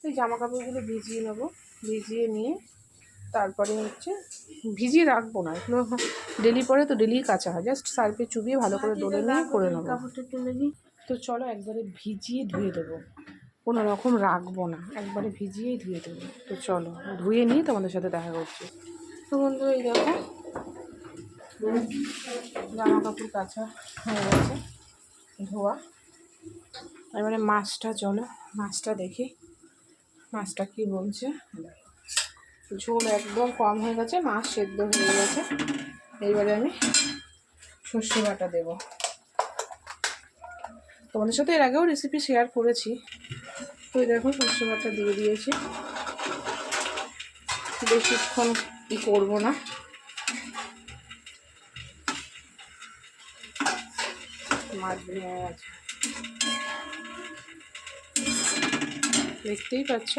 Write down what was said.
এই জামা কাপড়গুলো ভিজিয়ে নেবো, ভিজিয়ে নিয়ে তারপরে হচ্ছে ভিজিয়ে রাখবো না, এগুলো ডেলি পরে তো ডেলি কাচা হয়, জাস্ট সার্ফে চুবিয়ে ভালো করে ডলে নিয়ে করে নেবো। কাপড়টা তুলে দিই। তো চলো একবারে ভিজিয়ে ধুয়ে দেবো, কোনো রকম রাখবো না, একবারে ভিজিয়েই ধুয়ে দেবো। তো চলো ধুয়ে নিয়ে তোমাদের সাথে দেখা করছি। তো বন্ধু এই দেখো জামা কাপড় কাচা হয়ে গেছে, ধোয়া। এবারে মাছটা, চলো মাছটা দেখি মাছটা কি বলছে। ঝোল একদম কম হয়ে গেছে, মাছ সেদ্ধ হয়ে গেছে। এইবারে আমি সর্ষে বাটা দেবো। তোমাদের সাথে এর আগেও রেসিপি শেয়ার করেছি। তো দেখো সর্ষে বাটা দিয়ে দিয়েছি, বেশিক্ষণ কি করবো না। মাছ ভেঙে গেছে, দেখতেই পাচ্ছ।